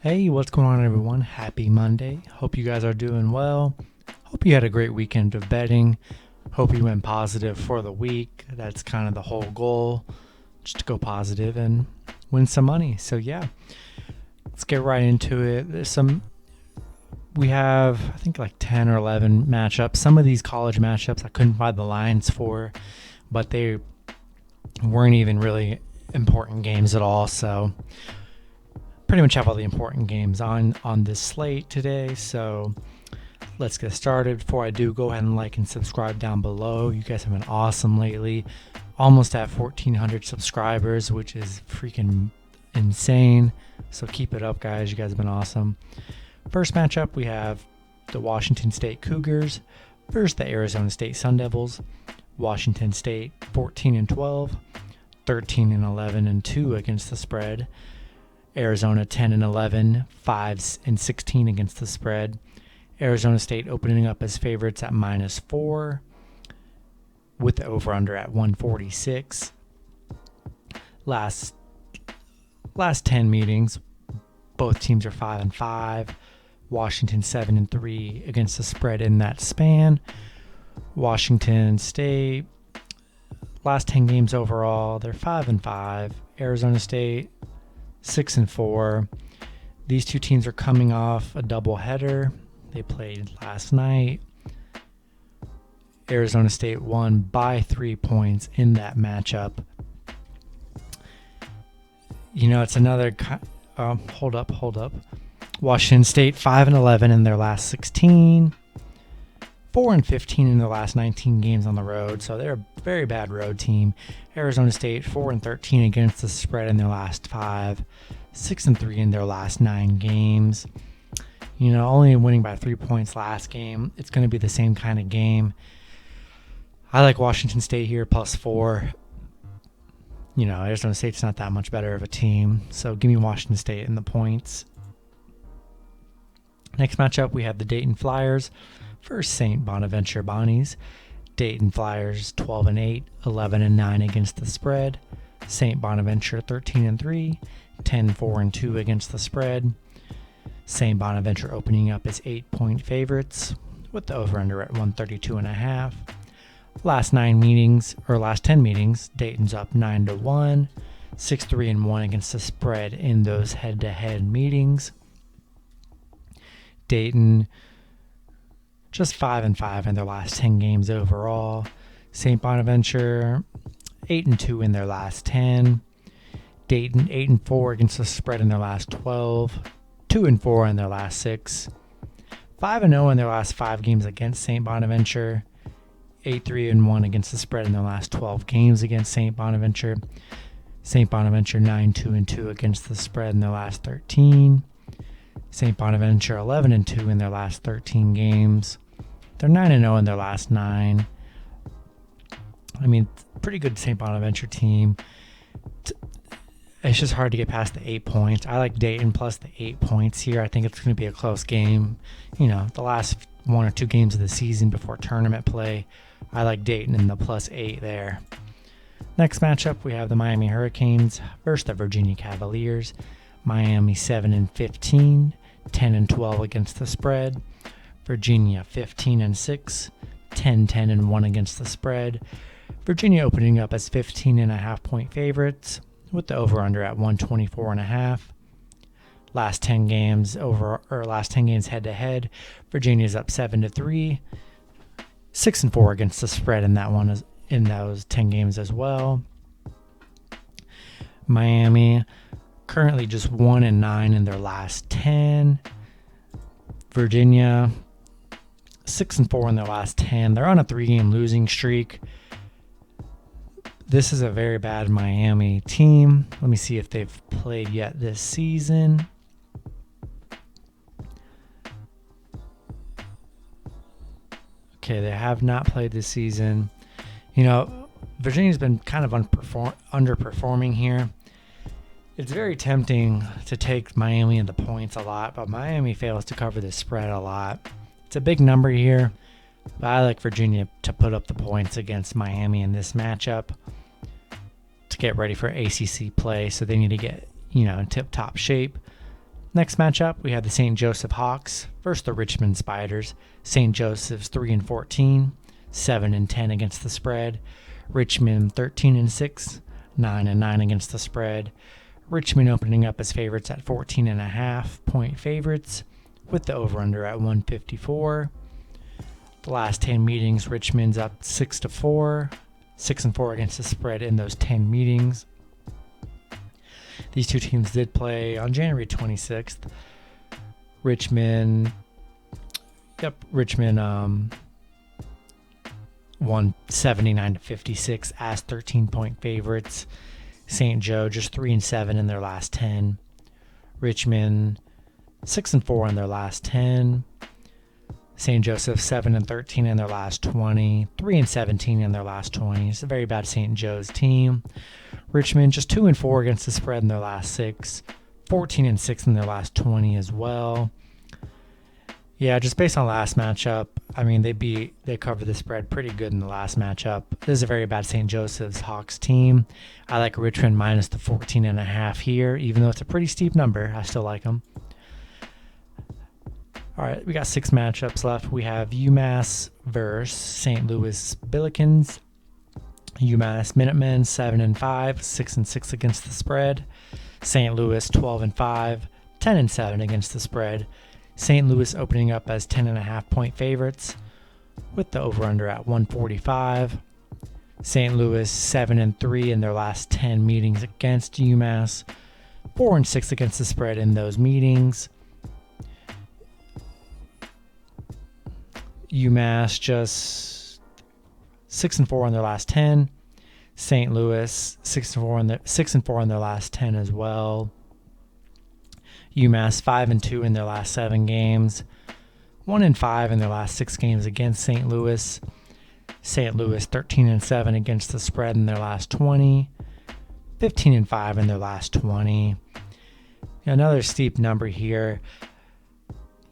Hey, what's going on, everyone? Happy Monday. Hope you guys are doing well. Hope you had a great weekend of betting. Hope you went positive for the week. That's kind of the whole goal, just to go positive and win some money. So yeah, let's get right into it. We have, I think, like 10 or 11 matchups. Some of these college matchups I couldn't find the lines for, but they weren't even really important games at all. So pretty much have all the important games on this slate today. So let's get started. Before I do, go ahead and like and subscribe down below. You guys have been awesome lately. Almost at 1,400 subscribers, which is freaking insane. So keep it up, guys. You guys have been awesome. First matchup, we have the Washington State Cougars versus the Arizona State Sun Devils. Washington State 14-12, 13-11-2 against the spread. Arizona 10-11, 5-16 against the spread. Arizona State opening up as favorites at -4, with the over/under at 146. Last 10 meetings, both teams are 5-5. Washington 7-3 against the spread in that span. Washington State, last 10 games overall, they're 5-5. Arizona State 6-4. These two teams are coming off a doubleheader. They played last night. Arizona State won by 3 points in that matchup. You know, it's another. Hold up. Washington State 5-11 in their last 16. 4-15 in their last 19 games on the road, so they're a very bad road team. Arizona State 4-13 against the spread in their last 5, 6-3 in their last 9 games. You know, only winning by 3 points last game. It's going to be the same kind of game. I like Washington State here +4. You know, Arizona State's not that much better of a team, so give me Washington State in the points. Next matchup, we have the Dayton Flyers versus St. Bonaventure Bonnies. Dayton Flyers 12-8, 11-9 against the spread. St. Bonaventure 13-3, 10-4-2 against the spread. St. Bonaventure opening up as 8-point favorites with the over/under at 132.5. Last 10 meetings, Dayton's up 9-1, 6-3-1 against the spread in those head-to-head meetings. Dayton just 5-5 in their last 10 games overall. St. Bonaventure 8-2 in their last 10. Dayton 8-4 against the spread in their last 12. 2-4 in their last 6. 5-0 in their last 5 games against St. Bonaventure. 8-3-1 against the spread in their last 12 games against St. Bonaventure. St. Bonaventure 9-2-2 against the spread in their last 13. St. Bonaventure 11-2 in their last 13 games. They're 9-0 in their last 9. I mean, pretty good St. Bonaventure team. It's just hard to get past the 8 points. I like Dayton plus the 8 points here. I think it's going to be a close game. You know, the last 1 or 2 games of the season before tournament play, I like Dayton in the +8 there. Next matchup, we have the Miami Hurricanes versus the Virginia Cavaliers. Miami 7-15, 10-12 against the spread. Virginia 15-6, 10-1 against the spread. Virginia opening up as 15.5-point favorites with the over/under at 124.5. Last 10 games head-to-head, Virginia's up 7-3, 6-4 against the spread in that one in those 10 games as well. Miami currently just 1-9 in their last 10. Virginia 6-4 in their last 10. They're on a 3-game losing streak. This is a very bad Miami team. Let me see if they've played yet this season. Okay, they have not played this season. You know, Virginia's been kind of underperforming here. It's very tempting to take Miami in the points a lot, but Miami fails to cover the spread a lot. It's a big number here, but I like Virginia to put up the points against Miami in this matchup to get ready for ACC play. So they need to get, in tip-top shape. Next matchup, we have the St. Joseph Hawks versus the Richmond Spiders. St. Joseph's 3-14, 7-10 against the spread. Richmond 13-6, 9-9 against the spread. Richmond opening up as favorites at 14.5-point favorites, with the over/under at 154. The last 10 meetings, Richmond's up 6-4, 6-4 against the spread in those 10 meetings. These two teams did play on January 26th. Richmond won 79-56 as 13-point favorites. St. Joe just 3-7 in their last 10. Richmond 6-4 in their last 10. St. Joseph 7-13 in their last 20. 3-17 in their last 20. It's a very bad St. Joe's team. Richmond just 2-4 against the spread in their last 6. 14-6 in their last 20 as well. Yeah, just based on last matchup, I mean, they covered the spread pretty good in the last matchup. This is a very bad St. Joseph's Hawks team. I like Richmond minus the 14.5 here, even though it's a pretty steep number. I still like them. All right, we got 6 matchups left. We have Umass versus St. Louis Billikens. Umass Minutemen 7-5, 6-6 against the spread. St. Louis 12-5, 10-7 against the spread. St. Louis opening up as 10.5-point favorites, with the over/under at 145. St. Louis 7-3 in their last 10 meetings against UMass, 4-6 against the spread in those meetings. UMass just 6-4 in their last 10. St. Louis 6-4 in their last 10 as well. UMass 5-2 in their last 7 games, 1-5 in their last 6 games against St. Louis. St. Louis 13-7 against the spread in their last 20, 15-5 in their last 20. Another steep number here.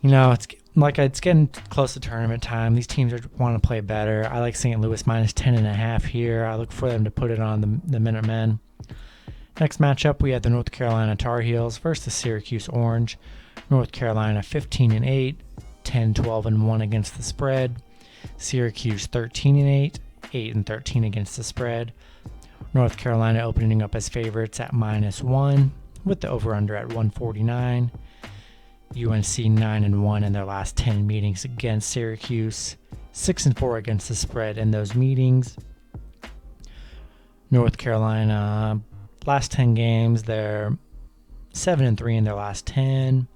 You know, it's getting close to tournament time. These teams want to play better. I like St. Louis minus 10.5 here. I look for them to put it on the Minutemen. Next matchup, we have the North Carolina Tar Heels versus the Syracuse Orange. North Carolina 15-8, 10-12-1 against the spread. Syracuse 13-8, 8-13 against the spread. North Carolina opening up as favorites at -1, with the over/under at 149. UNC 9-1 in their last 10 meetings against Syracuse, 6-4 against the spread in those meetings. North Carolina, last 10 games, they're 7-3 in their last 10.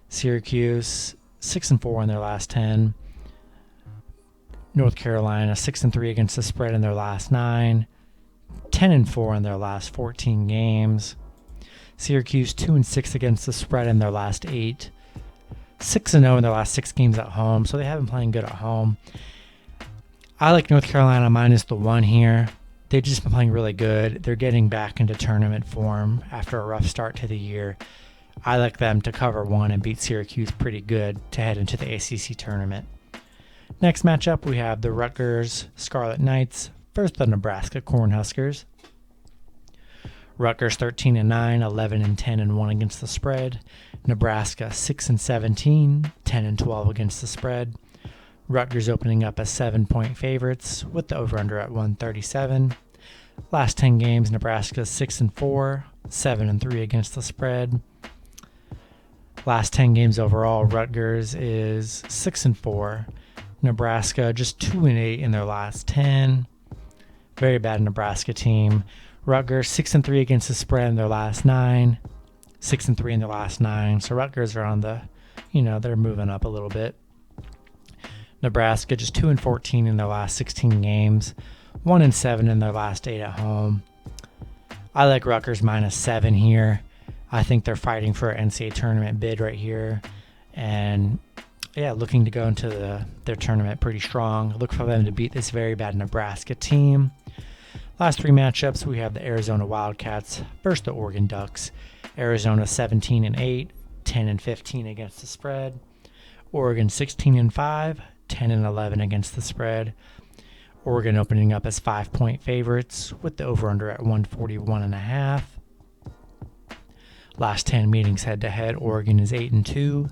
Syracuse 6-4 in their last 10. North Carolina 6-3 against the spread in their last 9. 10-4 in their last 14 games. Syracuse 2-6 against the spread in their last 8. 6-0 in their last 6 games at home, so they have been playing good at home. I like North Carolina minus the 1 here. They've just been playing really good. They're getting back into tournament form after a rough start to the year. I like them to cover 1 and beat Syracuse pretty good to head into the ACC tournament. Next matchup, we have the Rutgers Scarlet Knights versus the Nebraska Cornhuskers. Rutgers 13-9, 11-10-1 against the spread. Nebraska 6-17, 10-12 against the spread. Rutgers opening up as 7-point favorites, with the over/under at 137. Last 10 games, Nebraska 6-4, 7-3 against the spread. Last 10 games overall, Rutgers is 6-4. Nebraska just 2-8 in their last 10. Very bad Nebraska team. Rutgers 6-3 against the spread in their last 9. 6-3 in their last 9. So Rutgers are on the, they're moving up a little bit. Nebraska just 2-14 in their last 16 games. 1-7 in their last 8 at home. I like Rutgers -7 here. I think they're fighting for an NCAA tournament bid right here. And yeah, looking to go into their tournament pretty strong. Look for them to beat this very bad Nebraska team. Last 3 matchups, we have the Arizona Wildcats versus the Oregon Ducks. Arizona 17-8, 10-15 against the spread. Oregon 16-5, 10-11 against the spread. Oregon opening up as 5-point favorites, with the over/under at 141.5. Last 10 meetings head-to-head, Oregon is 8-2,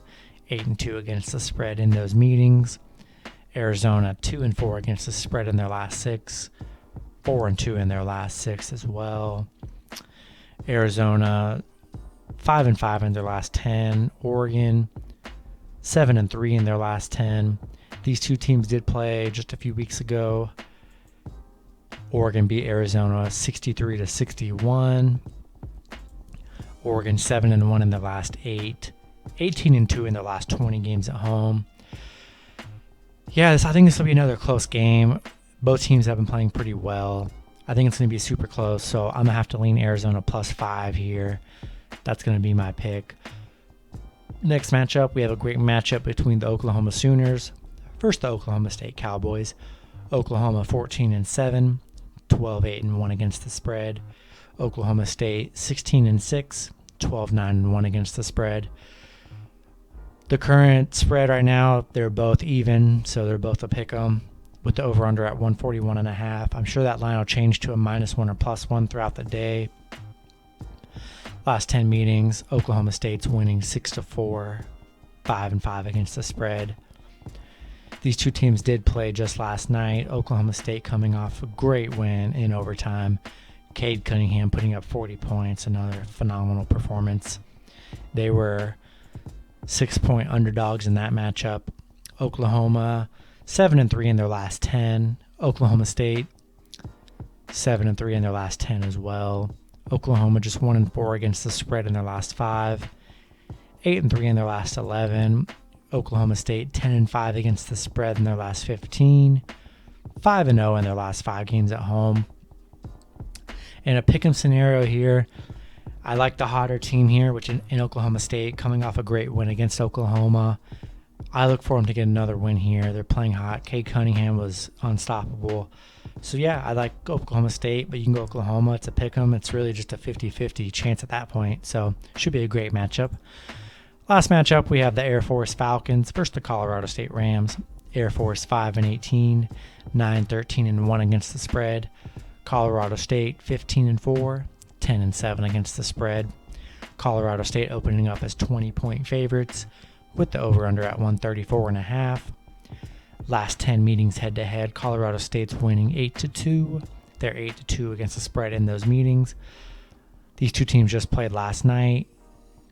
8-2 against the spread in those meetings. Arizona 2-4 against the spread in their last 6, 4-2 in their last 6 as well. Arizona 5-5 in their last 10. Oregon 7-3 in their last 10. These two teams did play just a few weeks ago. Oregon beat Arizona 63-61. Oregon 7-1 in their last 8. 18-2 in their last 20 games at home. Yeah, I think this will be another close game. Both teams have been playing pretty well. I think it's going to be super close, so I'm going to have to lean Arizona +5 here. That's going to be my pick. Next matchup, we have a great matchup between the Oklahoma Sooners versus the Oklahoma State Cowboys. Oklahoma 14-7, 12-8-1 against the spread. Oklahoma State 16-6, 12-9-1 against the spread. The current spread right now, they're both even, so they're both a pick 'em with the over-under at 141.5. I'm sure that line will change to a -1 or +1 throughout the day. Last 10 meetings, Oklahoma State's winning 6-4, 5-5 against the spread. These two teams did play just last night. Oklahoma State coming off a great win in overtime. Cade Cunningham putting up 40 points, another phenomenal performance. They were 6-point underdogs in that matchup. Oklahoma 7-3 in their last 10. Oklahoma State 7-3 in their last 10 as well. Oklahoma just 1-4 against the spread in their last 5. 8-3 in their last 11. Oklahoma State 10-5 against the spread in their last 15. 5-0 in their last 5 games at home. In a pick'em scenario here, I like the hotter team here, which in Oklahoma State, coming off a great win against Oklahoma. I look for them to get another win here. They're playing hot. Cade Cunningham was unstoppable. So, yeah, I like Oklahoma State, but you can go Oklahoma. It's a pick 'em. It's really just a 50-50 chance at that point. So, should be a great matchup. Last matchup, we have the Air Force Falcons versus the Colorado State Rams. Air Force 5-18, 9-13-1 against the spread. Colorado State 15-4, 10-7 against the spread. Colorado State opening up as 20-point favorites with the over-under at 134.5. Last 10 meetings head-to-head, Colorado State's winning 8-2. They're 8-2 against the spread in those meetings. These two teams just played last night.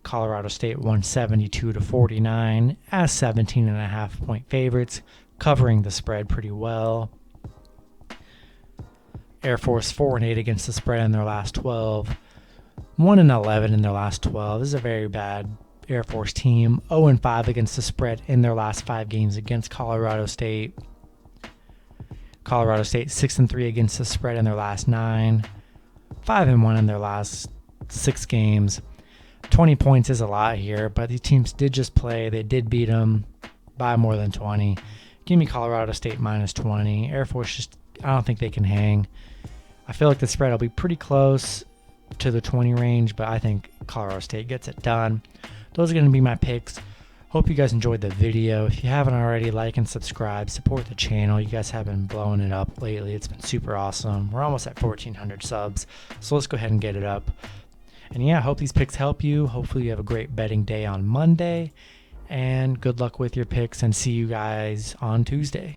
Colorado State won 72-49 as 17.5-point favorites, covering the spread pretty well. Air Force 4-8 against the spread in their last 12. 1-11 in their last 12. This is a very bad Air Force team. 0-5 against the spread in their last 5 games against Colorado State. Colorado State 6-3 against the spread in their last 9. 5-1 in their last 6 games. 20 points is a lot here, but these teams did just play. They did beat them by more than 20. Give me Colorado State -20. Air Force just, I don't think they can hang. I feel like the spread will be pretty close to the 20 range, but I think Colorado State gets it done. Those are going to be my picks. Hope you guys enjoyed the video. If you haven't already, like and subscribe. Support the channel. You guys have been blowing it up lately. It's been super awesome. We're almost at 1,400 subs, so let's go ahead and get it up. And yeah, I hope these picks help you. Hopefully you have a great betting day on Monday. And good luck with your picks, and see you guys on Tuesday.